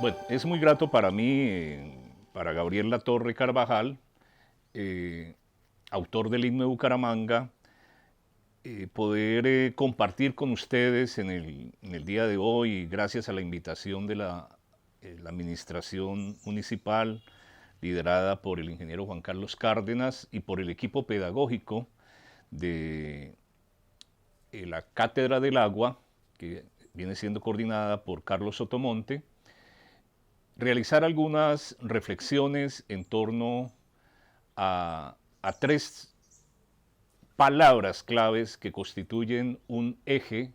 Bueno, es muy grato para mí, para Gabriel Latorre Carvajal, eh, autor del himno de Bucaramanga, poder compartir con ustedes en el día de hoy, gracias a la invitación de la administración municipal, liderada por el ingeniero Juan Carlos Cárdenas y por el equipo pedagógico de la Cátedra del Agua, que viene siendo coordinada por Carlos Sotomonte, realizar algunas reflexiones en torno a tres palabras claves que constituyen un eje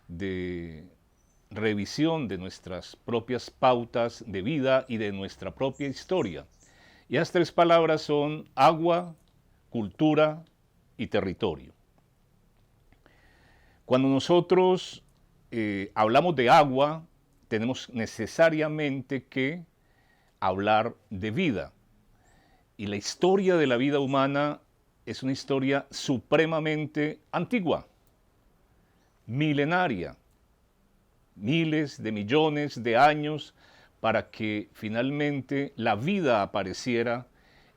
de revisión de nuestras propias pautas de vida y de nuestra propia historia. Y esas tres palabras son agua, cultura y territorio. Cuando nosotros hablamos de agua, tenemos necesariamente que hablar de vida. Y la historia de la vida humana es una historia supremamente antigua, milenaria, miles de millones de años para que finalmente la vida apareciera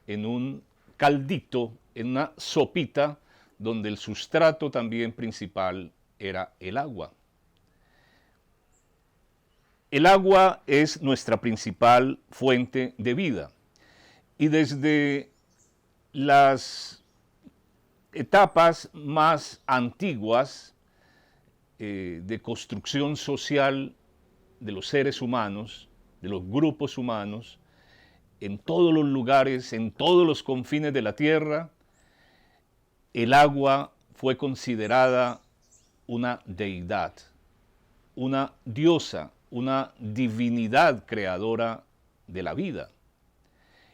en un caldito, en una sopita, donde el sustrato también principal era el agua. El agua es nuestra principal fuente de vida y desde las etapas más antiguas de construcción social de los seres humanos, de los grupos humanos, en todos los lugares, en todos los confines de la tierra, el agua fue considerada una deidad, una diosa, una divinidad creadora de la vida.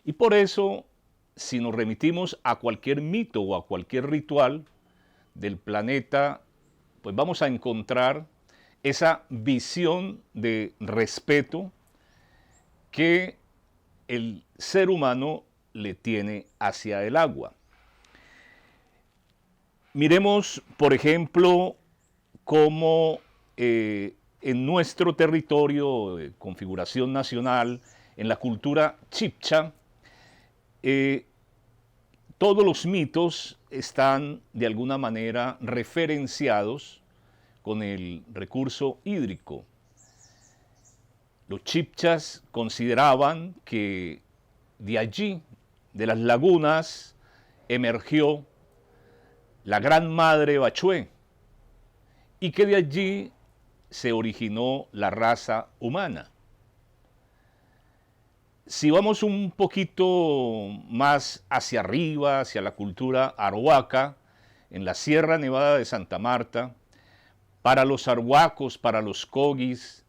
Y por eso, si nos remitimos a cualquier mito o a cualquier ritual del planeta, pues vamos a encontrar esa visión de respeto que el ser humano le tiene hacia el agua. Miremos, por ejemplo, cómo en nuestro territorio de configuración nacional, en la cultura chibcha, todos los mitos están de alguna manera referenciados con el recurso hídrico. Los chibchas consideraban que de allí, de las lagunas, emergió la gran madre Bachué y que de allí se originó la raza humana. Si vamos un poquito más hacia arriba, hacia la cultura arhuaca, en la Sierra Nevada de Santa Marta, para los arhuacos, para los coguis,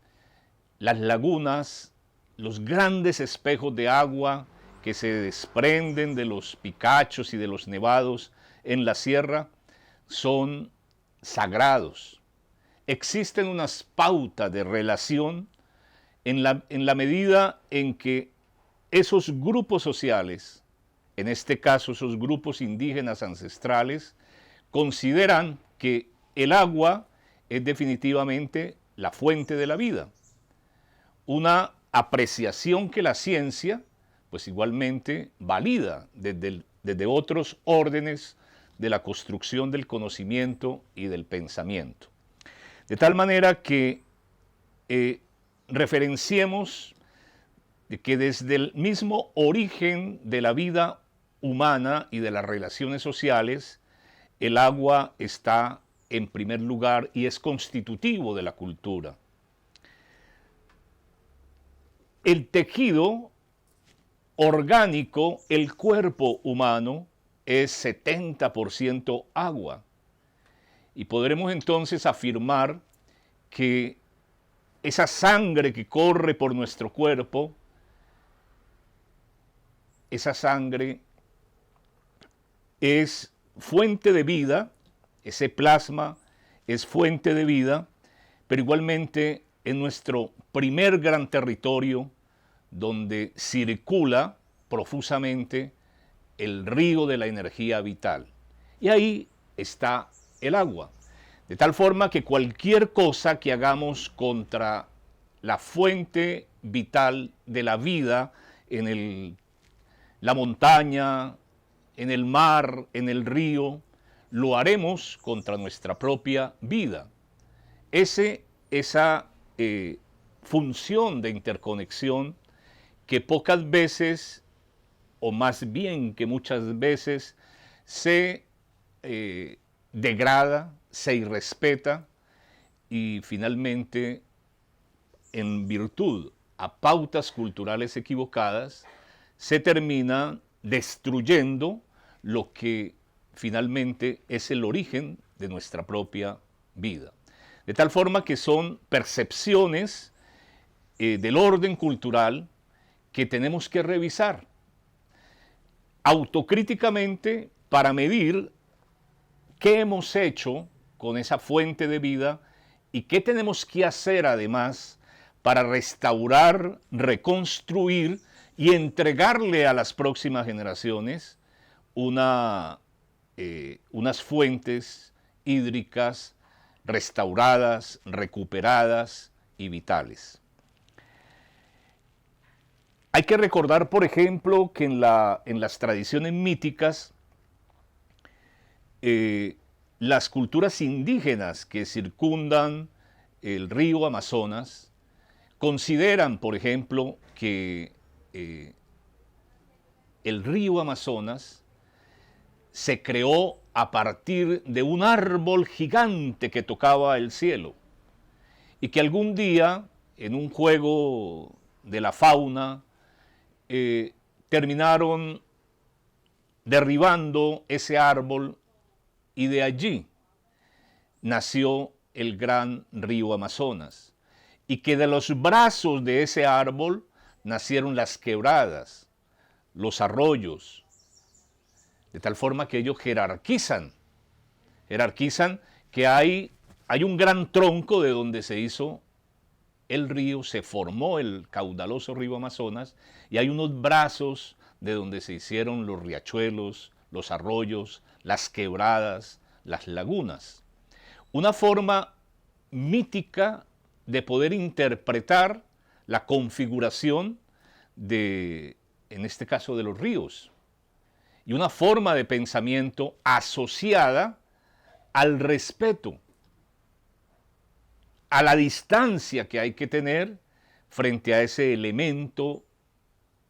las lagunas, los grandes espejos de agua que se desprenden de los picachos y de los nevados en la sierra, son sagrados. Existen unas pautas de relación en la medida en que esos grupos sociales, en este caso esos grupos indígenas ancestrales, consideran que el agua es definitivamente la fuente de la vida. Una apreciación que la ciencia, pues igualmente valida desde otros órdenes de la construcción del conocimiento y del pensamiento. De tal manera que referenciemos de que desde el mismo origen de la vida humana y de las relaciones sociales, el agua está en primer lugar y es constitutivo de la cultura. El tejido orgánico, el cuerpo humano, es 70% agua. Y podremos entonces afirmar que esa sangre que corre por nuestro cuerpo, esa sangre es fuente de vida, ese plasma es fuente de vida, pero igualmente es nuestro primer gran territorio donde circula profusamente el río de la energía vital. Y ahí está el agua. De tal forma que cualquier cosa que hagamos contra la fuente vital de la vida en la montaña, en el mar, en el río, lo haremos contra nuestra propia vida. Esa función de interconexión que pocas veces, o más bien que muchas veces, se degrada, se irrespeta y finalmente, en virtud a pautas culturales equivocadas, se termina destruyendo lo que finalmente es el origen de nuestra propia vida. De tal forma que son percepciones del orden cultural que tenemos que revisar autocríticamente para medir qué hemos hecho con esa fuente de vida y qué tenemos que hacer además para restaurar, reconstruir y entregarle a las próximas generaciones unas fuentes hídricas restauradas, recuperadas y vitales. Hay que recordar, por ejemplo, que en las tradiciones míticas, las culturas indígenas que circundan el río Amazonas consideran, por ejemplo, que el río Amazonas se creó a partir de un árbol gigante que tocaba el cielo y que algún día, en un juego de la fauna, terminaron derribando ese árbol y de allí nació el gran río Amazonas y que de los brazos de ese árbol nacieron las quebradas, los arroyos, de tal forma que ellos jerarquizan que hay un gran tronco de donde se hizo el río, se formó el caudaloso río Amazonas y hay unos brazos de donde se hicieron los riachuelos, los arroyos, las quebradas, las lagunas. Una forma mítica de poder interpretar la configuración en este caso, de los ríos, y una forma de pensamiento asociada al respeto, a la distancia que hay que tener frente a ese elemento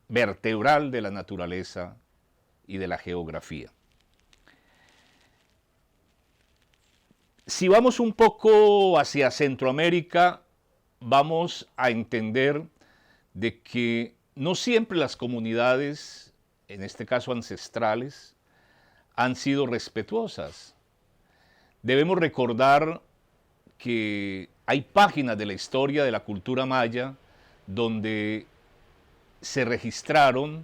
vertebral de la naturaleza y de la geografía. Si vamos un poco hacia Centroamérica, vamos a entender de que no siempre las comunidades, en este caso ancestrales, han sido respetuosas. Debemos recordar que hay páginas de la historia de la cultura maya donde se registraron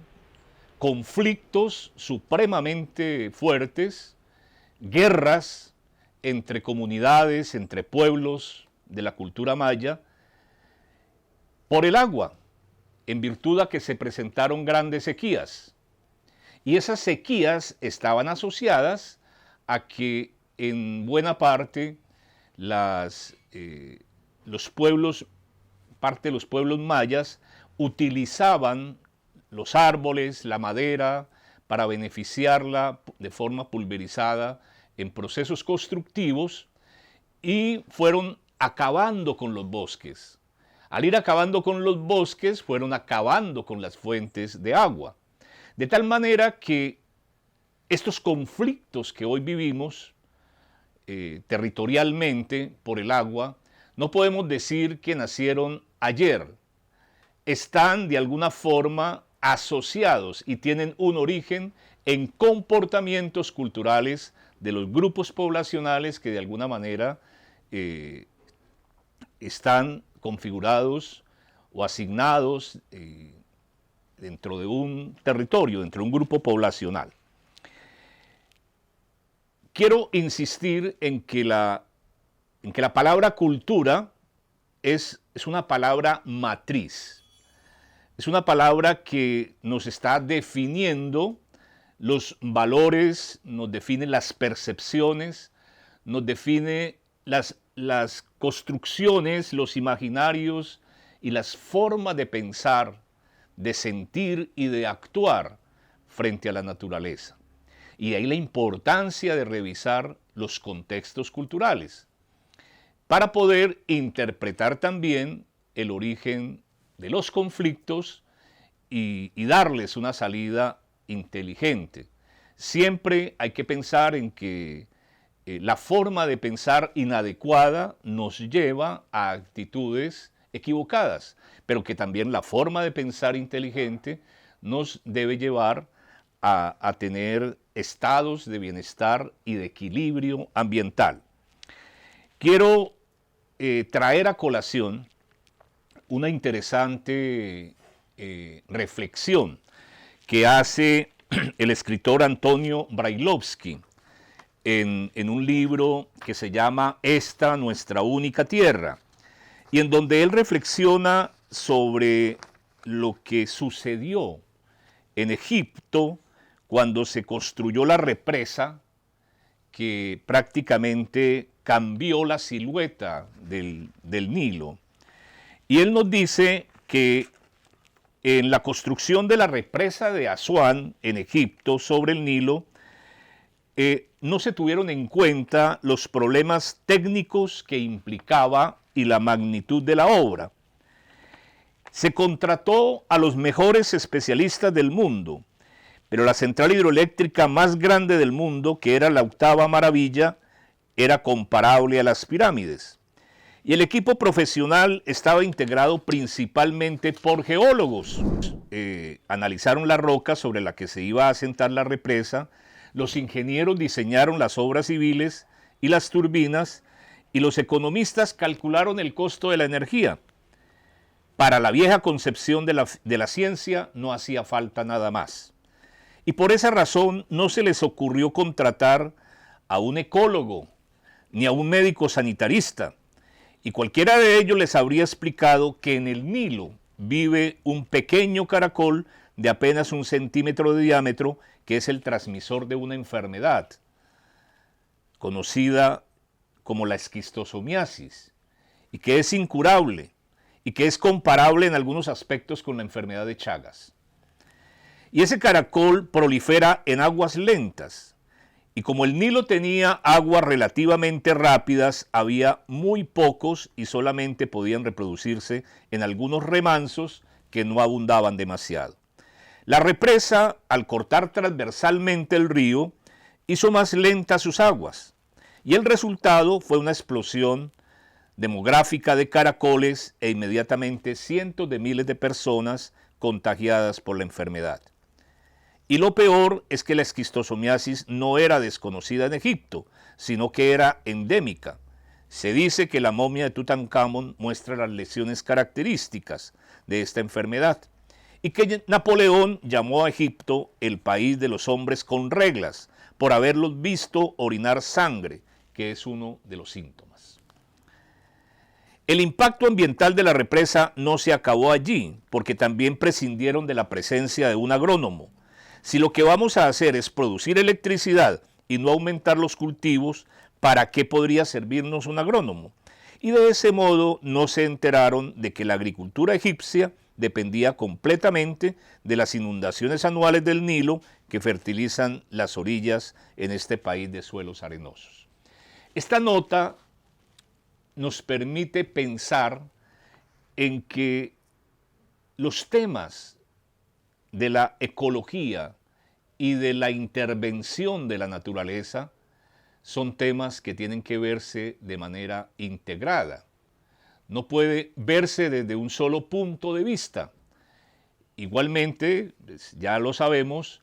conflictos supremamente fuertes, guerras entre comunidades, entre pueblos de la cultura maya, por el agua, en virtud a que se presentaron grandes sequías. Y esas sequías estaban asociadas a que en buena parte parte de los pueblos mayas utilizaban los árboles, la madera, para beneficiarla de forma pulverizada en procesos constructivos y fueron acabando con los bosques. Al ir acabando con los bosques, fueron acabando con las fuentes de agua. De tal manera que estos conflictos que hoy vivimos territorialmente por el agua, no podemos decir que nacieron ayer. Están de alguna forma asociados y tienen un origen en comportamientos culturales de los grupos poblacionales que de alguna manera están configurados o asignados dentro de un territorio, dentro de un grupo poblacional. Quiero insistir en que la palabra cultura es una palabra matriz. Es una palabra que nos está definiendo los valores, nos define las percepciones, nos define las construcciones, los imaginarios y las formas de pensar, de sentir y de actuar frente a la naturaleza. Y de ahí la importancia de revisar los contextos culturales para poder interpretar también el origen de los conflictos y darles una salida inteligente. Siempre hay que pensar en que la forma de pensar inadecuada nos lleva a actitudes equivocadas, pero que también la forma de pensar inteligente nos debe llevar a tener estados de bienestar y de equilibrio ambiental. Quiero traer a colación una interesante reflexión que hace el escritor Antonio Brailovsky en un libro que se llama Esta, nuestra única tierra, y en donde él reflexiona sobre lo que sucedió en Egipto cuando se construyó la represa que prácticamente cambió la silueta del Nilo. Y él nos dice que en la construcción de la represa de Asuán en Egipto sobre el Nilo, no se tuvieron en cuenta los problemas técnicos que implicaba y la magnitud de la obra. Se contrató a los mejores especialistas del mundo, pero la central hidroeléctrica más grande del mundo, que era la octava maravilla, era comparable a las pirámides. Y el equipo profesional estaba integrado principalmente por geólogos. Analizaron la roca sobre la que se iba a asentar la represa, los ingenieros diseñaron las obras civiles y las turbinas, y los economistas calcularon el costo de la energía. Para la vieja concepción de la ciencia no hacía falta nada más. Y por esa razón no se les ocurrió contratar a un ecólogo ni a un médico sanitarista. Y cualquiera de ellos les habría explicado que en el Nilo vive un pequeño caracol de apenas 1 centímetro de diámetro, que es el transmisor de una enfermedad conocida como la esquistosomiasis, y que es incurable, y que es comparable en algunos aspectos con la enfermedad de Chagas. Y ese caracol prolifera en aguas lentas, y como el Nilo tenía aguas relativamente rápidas, había muy pocos y solamente podían reproducirse en algunos remansos que no abundaban demasiado. La represa, al cortar transversalmente el río, hizo más lentas sus aguas, y el resultado fue una explosión demográfica de caracoles e inmediatamente cientos de miles de personas contagiadas por la enfermedad. Y lo peor es que la esquistosomiasis no era desconocida en Egipto, sino que era endémica. Se dice que la momia de Tutankamón muestra las lesiones características de esta enfermedad y que Napoleón llamó a Egipto el país de los hombres con reglas por haberlos visto orinar sangre, que es uno de los síntomas. El impacto ambiental de la represa no se acabó allí, porque también prescindieron de la presencia de un agrónomo. Si lo que vamos a hacer es producir electricidad y no aumentar los cultivos, ¿para qué podría servirnos un agrónomo? Y de ese modo no se enteraron de que la agricultura egipcia dependía completamente de las inundaciones anuales del Nilo que fertilizan las orillas en este país de suelos arenosos. Esta nota nos permite pensar en que los temas de la ecología y de la intervención de la naturaleza son temas que tienen que verse de manera integrada. No puede verse desde un solo punto de vista. Igualmente, ya lo sabemos,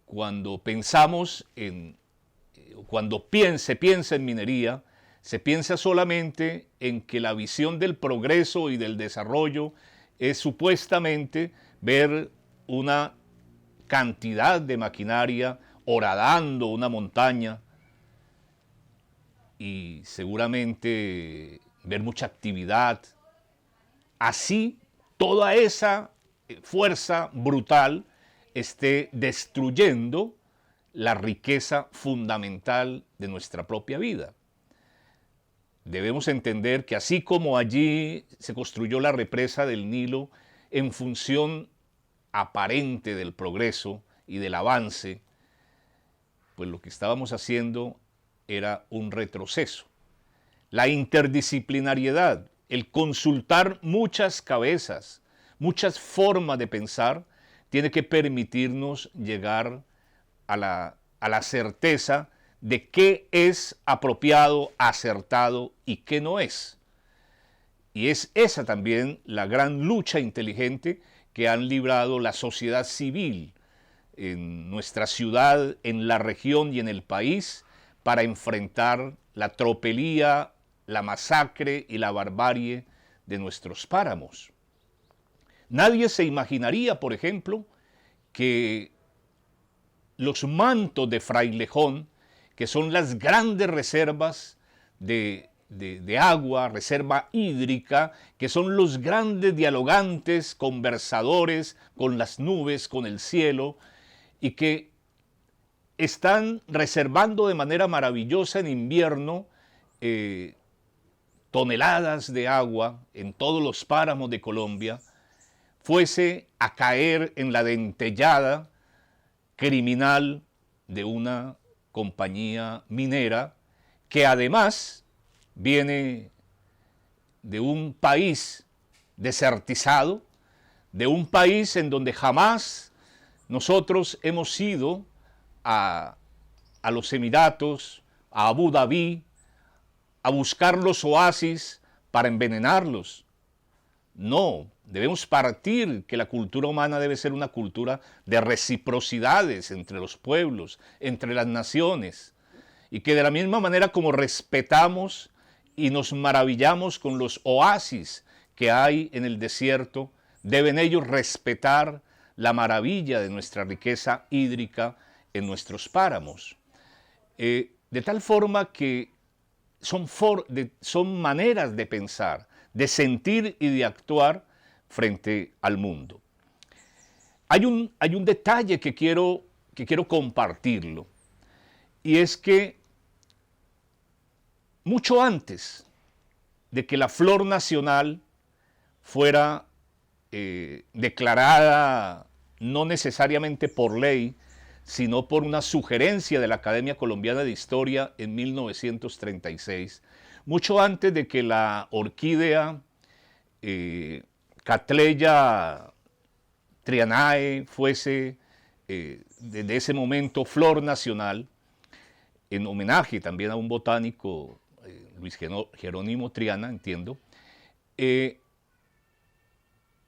cuando pensamos se piensa en minería, se piensa solamente en que la visión del progreso y del desarrollo es supuestamente ver una cantidad de maquinaria horadando una montaña y seguramente ver mucha actividad. Así, toda esa fuerza brutal esté destruyendo la riqueza fundamental de nuestra propia vida. debemos entender que así como allí se construyó la represa del Nilo en función aparente del progreso y del avance, pues lo que estábamos haciendo era un retroceso. La interdisciplinariedad, el consultar muchas cabezas, muchas formas de pensar, tiene que permitirnos llegar a la certeza de qué es apropiado, acertado y qué no es. Y es esa también la gran lucha inteligente que han librado la sociedad civil en nuestra ciudad, en la región y en el país para enfrentar la tropelía, la masacre y la barbarie de nuestros páramos. Nadie se imaginaría, por ejemplo, que los mantos de Frailejón, que son las grandes reservas de agua, reserva hídrica, que son los grandes dialogantes, conversadores con las nubes, con el cielo, y que están reservando de manera maravillosa en invierno toneladas de agua en todos los páramos de Colombia, fuese a caer en la dentellada criminal de una compañía minera que además viene de un país desertizado, de un país en donde jamás nosotros hemos ido a los Emiratos, a Abu Dhabi, a buscar los oasis para envenenarlos. No, debemos partir que la cultura humana debe ser una cultura de reciprocidades entre los pueblos, entre las naciones, y que de la misma manera como respetamos y nos maravillamos con los oasis que hay en el desierto, deben ellos respetar la maravilla de nuestra riqueza hídrica en nuestros páramos. De tal forma que son maneras de pensar, de sentir y de actuar frente al mundo. Hay un detalle que quiero compartirlo, y es que mucho antes de que la flor nacional fuera declarada no necesariamente por ley, sino por una sugerencia de la Academia Colombiana de Historia en 1936, mucho antes de que la orquídea Cattleya trianae fuese desde ese momento flor nacional, en homenaje también a un botánico, Luis Jerónimo Triana, entiendo,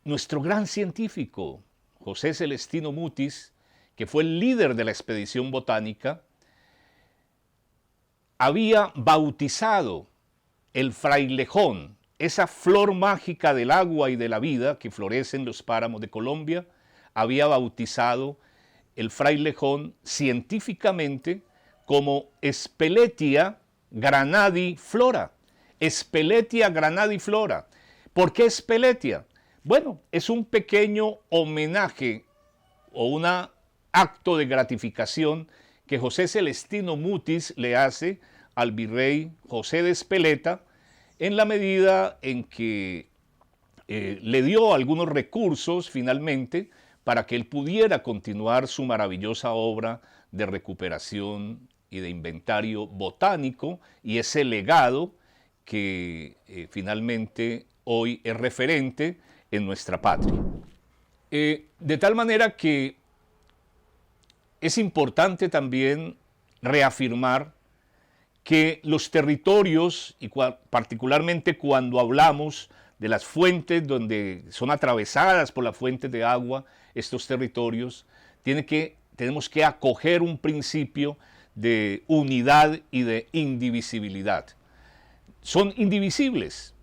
nuestro gran científico, José Celestino Mutis, que fue el líder de la expedición botánica, había bautizado el frailejón, esa flor mágica del agua y de la vida que florece en los páramos de Colombia, había bautizado el frailejón científicamente como Speletia granadiflora. Speletia granadiflora. ¿Por qué Speletia? Bueno, es un pequeño homenaje o un acto de gratificación que José Celestino Mutis le hace al virrey José de Speleta en la medida en que le dio algunos recursos finalmente para que él pudiera continuar su maravillosa obra de recuperación y de inventario botánico y ese legado que finalmente hoy es referente en nuestra patria. De tal manera que es importante también reafirmar que los territorios, y particularmente cuando hablamos de las fuentes donde son atravesadas por las fuentes de agua, estos territorios, tenemos que acoger un principio de unidad y de indivisibilidad. Son indivisibles.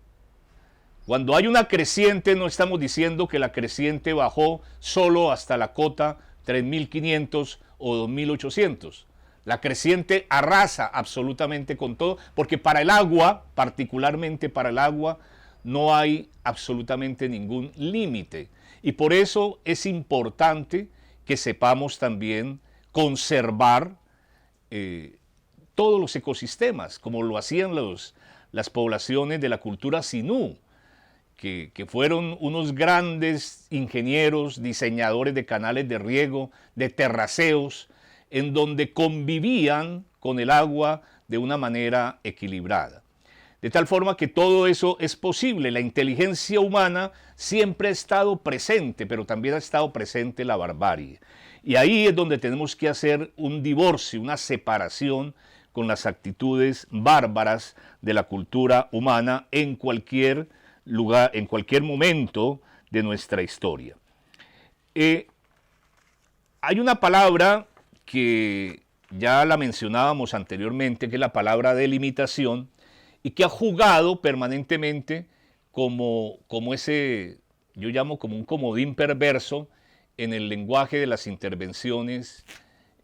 Cuando hay una creciente, no estamos diciendo que la creciente bajó solo hasta la cota 3.500 o 2.800. La creciente arrasa absolutamente con todo, porque para el agua, particularmente para el agua, no hay absolutamente ningún límite. Y por eso es importante que sepamos también conservar todos los ecosistemas, como lo hacían las poblaciones de la cultura Sinú, que fueron unos grandes ingenieros, diseñadores de canales de riego, de terraceos, en donde convivían con el agua de una manera equilibrada. De tal forma que todo eso es posible. La inteligencia humana siempre ha estado presente, pero también ha estado presente la barbarie. Y ahí es donde tenemos que hacer un divorcio, una separación con las actitudes bárbaras de la cultura humana en cualquier lugar, en cualquier momento de nuestra historia. Hay una palabra que ya la mencionábamos anteriormente, que es la palabra delimitación, y que ha jugado permanentemente como ese, yo llamo como un comodín perverso en el lenguaje de las intervenciones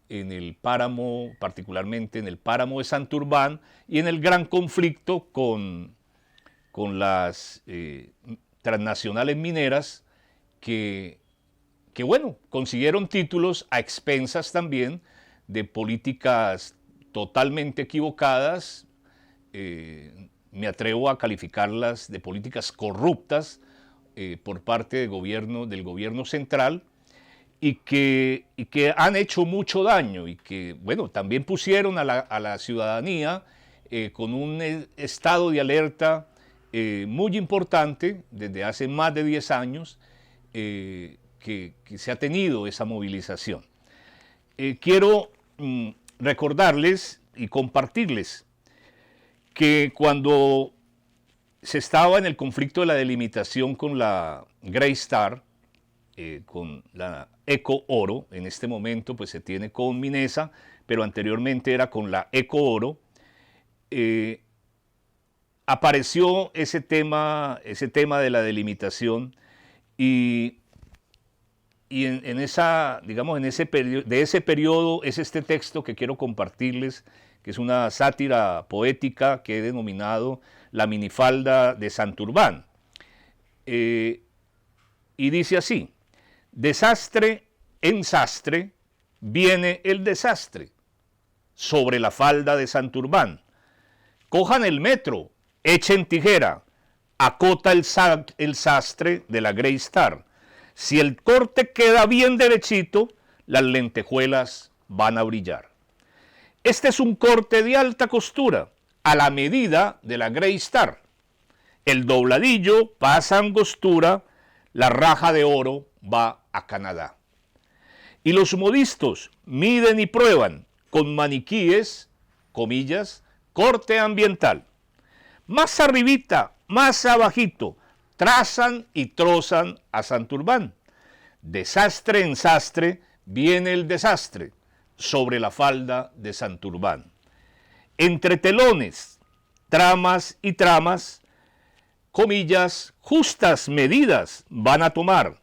en el páramo, particularmente en el páramo de Santurbán, y en el gran conflicto con las transnacionales mineras que bueno, consiguieron títulos a expensas también de políticas totalmente equivocadas, me atrevo a calificarlas de políticas corruptas por parte del gobierno central, y que han hecho mucho daño, y que, bueno, también pusieron a la ciudadanía con un estado de alerta muy importante desde hace más de 10 años que se ha tenido esa movilización. Quiero recordarles y compartirles que cuando se estaba en el conflicto de la delimitación con la Grey Star, con la Eco Oro, en este momento pues se tiene con Minesa, pero anteriormente era con la Eco Oro, apareció ese tema de la delimitación, y en esa, digamos, de ese periodo es este texto que quiero compartirles, que es una sátira poética que he denominado La minifalda de Santurbán. Y dice así: desastre en sastre viene el desastre sobre la falda de Santurbán. Cojan el metro, echen tijera, acota el sastre de la Grey Star. Si el corte queda bien derechito, las lentejuelas van a brillar. Este es un corte de alta costura, a la medida de la Grey Star. El dobladillo pasa angostura, la raja de oro va a Canadá. Y los modistos miden y prueban con maniquíes, comillas, corte ambiental. Más arribita, más abajito, trazan y trozan a Santurbán. Desastre en sastre viene el desastre sobre la falda de Santurbán. Entre telones, tramas y tramas, comillas, justas medidas van a tomar.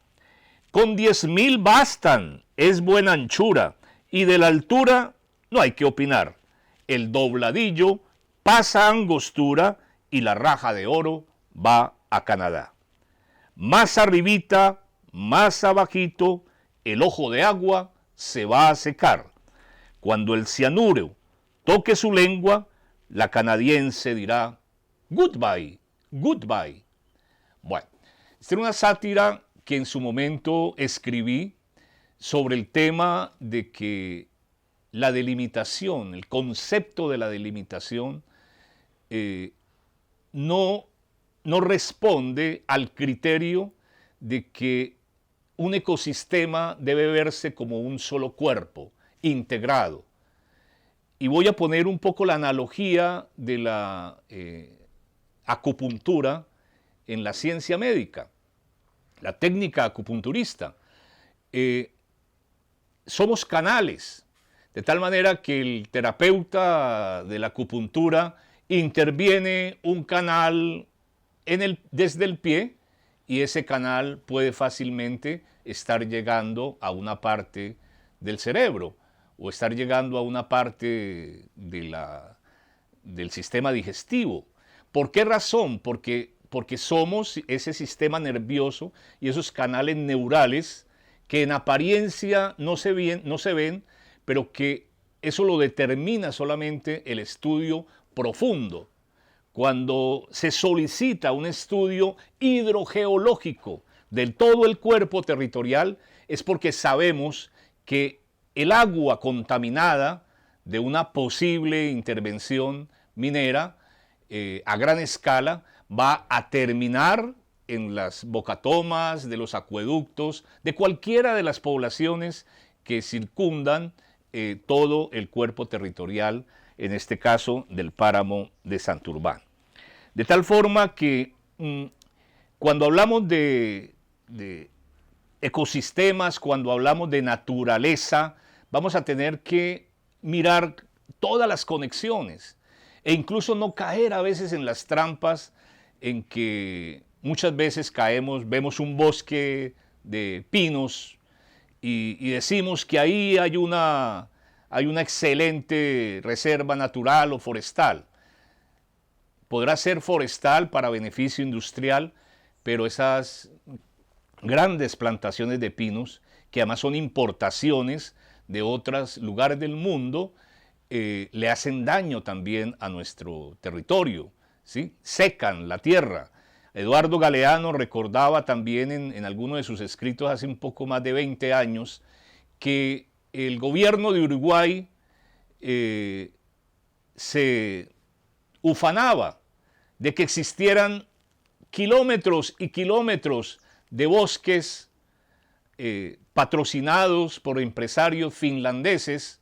Con 10,000 bastan, es buena anchura, y de la altura no hay que opinar. El dobladillo pasa angostura y la raja de oro va a Canadá. Más arribita, más abajito, el ojo de agua se va a secar. Cuando el cianuro toque su lengua, la canadiense dirá goodbye, goodbye. Bueno, esta era una sátira que en su momento escribí sobre el tema de que la delimitación, el concepto de la delimitación, no responde al criterio de que un ecosistema debe verse como un solo cuerpo, integrado. Y voy a poner un poco la analogía de la acupuntura en la ciencia médica, la técnica acupunturista. Somos canales, de tal manera que el terapeuta de la acupuntura interviene un canal desde el pie, y ese canal puede fácilmente estar llegando a una parte del cerebro o estar llegando a una parte del sistema digestivo. ¿Por qué razón? Porque somos ese sistema nervioso y esos canales neurales que en apariencia no se ven, pero que eso lo determina solamente el estudio profundo. cuando se solicita un estudio hidrogeológico del todo el cuerpo territorial, es porque sabemos que el agua contaminada de una posible intervención minera a gran escala va a terminar en las bocatomas de los acueductos de cualquiera de las poblaciones que circundan todo el cuerpo territorial, en este caso del páramo de Santurbán. De tal forma que cuando hablamos de ecosistemas, cuando hablamos de naturaleza, vamos a tener que mirar todas las conexiones e incluso no caer a veces en las trampas en que muchas veces caemos, vemos un bosque de pinos y decimos que ahí hay una excelente reserva natural o forestal. Podrá ser forestal para beneficio industrial, pero esas grandes plantaciones de pinos, que además son importaciones de otros lugares del mundo, le hacen daño también a nuestro territorio, ¿sí? Secan la tierra. Eduardo Galeano recordaba también en alguno de sus escritos hace un poco más de 20 años que el gobierno de Uruguay se ufanaba de que existieran kilómetros y kilómetros de bosques patrocinados por empresarios finlandeses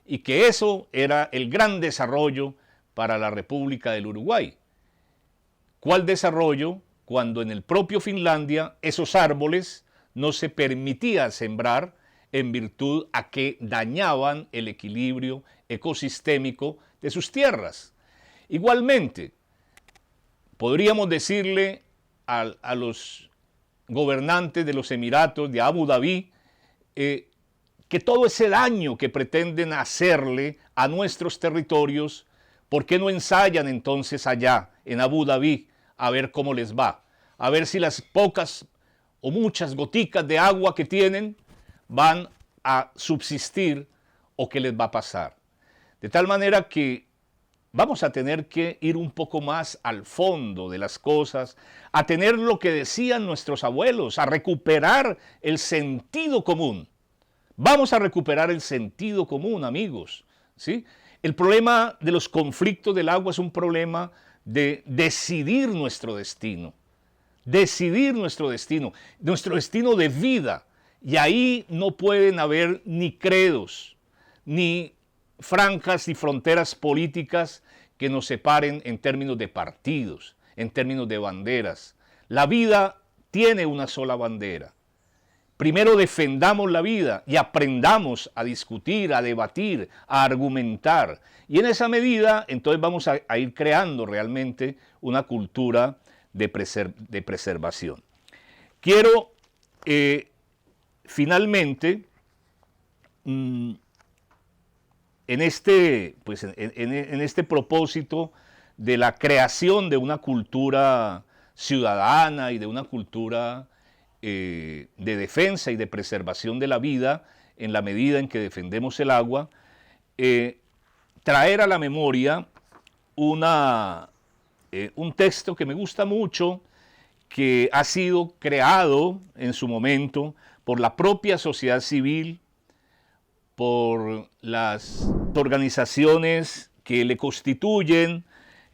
y que eso era el gran desarrollo para la República del Uruguay. ¿Cuál desarrollo? Cuando en el propio Finlandia esos árboles no se permitía sembrar en virtud a que dañaban el equilibrio ecosistémico de sus tierras. Igualmente, podríamos decirle a los gobernantes de los Emiratos de Abu Dhabi que todo ese daño que pretenden hacerle a nuestros territorios, ¿por qué no ensayan entonces allá en Abu Dhabi a ver cómo les va? A ver si las pocas o muchas goticas de agua que tienen van a subsistir o qué les va a pasar. De tal manera que vamos a tener que ir un poco más al fondo de las cosas, a tener lo que decían nuestros abuelos, a recuperar el sentido común. Vamos a recuperar el sentido común, amigos, ¿sí? El problema de los conflictos del agua es un problema de decidir nuestro destino de vida. Y ahí no pueden haber ni credos, ni franjas y fronteras políticas que nos separen en términos de partidos, en términos de banderas. La vida tiene una sola bandera. Primero defendamos la vida y aprendamos a discutir, a debatir, a argumentar. Y en esa medida, entonces vamos a ir creando realmente una cultura de preservación. Quiero, finalmente, en este propósito de la creación de una cultura ciudadana y de una cultura de defensa y de preservación de la vida, en la medida en que defendemos el agua, traer a la memoria un texto que me gusta mucho, que ha sido creado en su momento por la propia sociedad civil, por las organizaciones que le constituyen,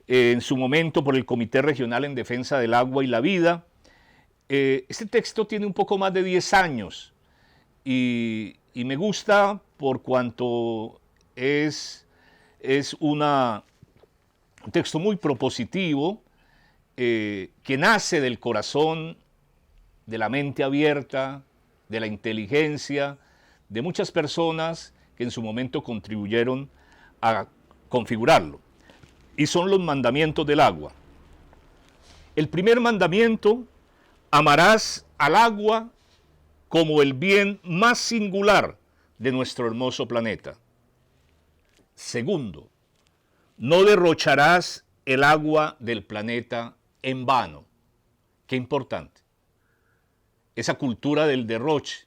en su momento por el Comité Regional en Defensa del Agua y la Vida. Este texto tiene un poco más de 10 años y me gusta por cuanto es un texto muy propositivo, que nace del corazón, de la mente abierta, de la inteligencia, de muchas personas que en su momento contribuyeron a configurarlo. Y son los mandamientos del agua. El primer mandamiento: amarás al agua como el bien más singular de nuestro hermoso planeta. Segundo, no derrocharás el agua del planeta en vano. Qué importante. Esa cultura del derroche,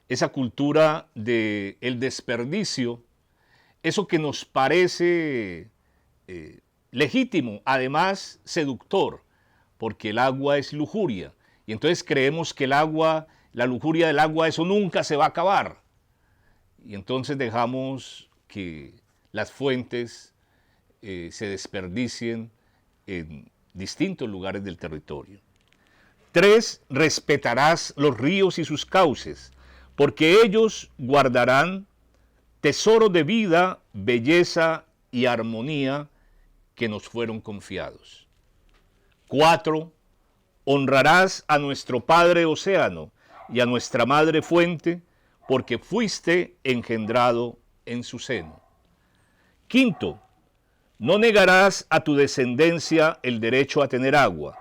esa cultura del desperdicio, eso que nos parece legítimo, además seductor, porque el agua es lujuria. Y entonces creemos que el agua, la lujuria del agua, eso nunca se va a acabar. Y entonces dejamos que las fuentes se desperdicien en distintos lugares del territorio. 3. Respetarás los ríos y sus cauces, porque ellos guardarán tesoro de vida, belleza y armonía que nos fueron confiados. 4. Honrarás a nuestro Padre Océano y a nuestra Madre Fuente, porque fuiste engendrado en su seno. 5. No negarás a tu descendencia el derecho a tener agua,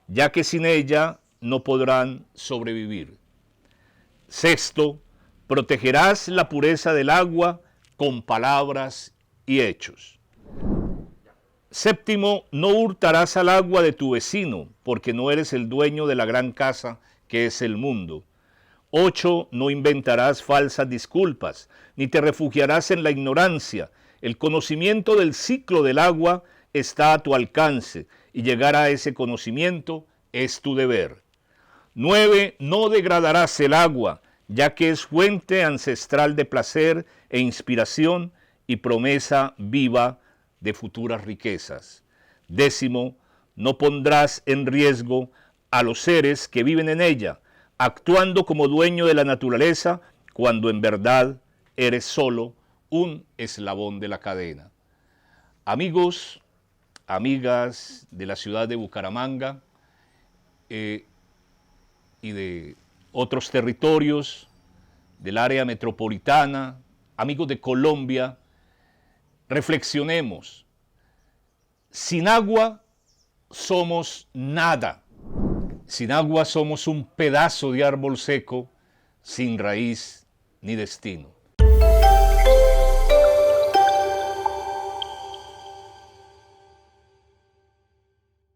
ya que sin ella no podrán sobrevivir. 6. Protegerás la pureza del agua con palabras y hechos. 7. No hurtarás al agua de tu vecino, porque no eres el dueño de la gran casa que es el mundo. 8. No inventarás falsas disculpas, ni te refugiarás en la ignorancia. El conocimiento del ciclo del agua está a tu alcance, y llegar a ese conocimiento es tu deber. 9. No degradarás el agua, ya que es fuente ancestral de placer e inspiración y promesa viva de futuras riquezas. 10. No pondrás en riesgo a los seres que viven en ella, actuando como dueño de la naturaleza, cuando en verdad eres solo un eslabón de la cadena. Amigos, amigas de la ciudad de Bucaramanga y de otros territorios del área metropolitana, amigos de Colombia, reflexionemos. Sin agua somos nada. Sin agua somos un pedazo de árbol seco, sin raíz ni destino.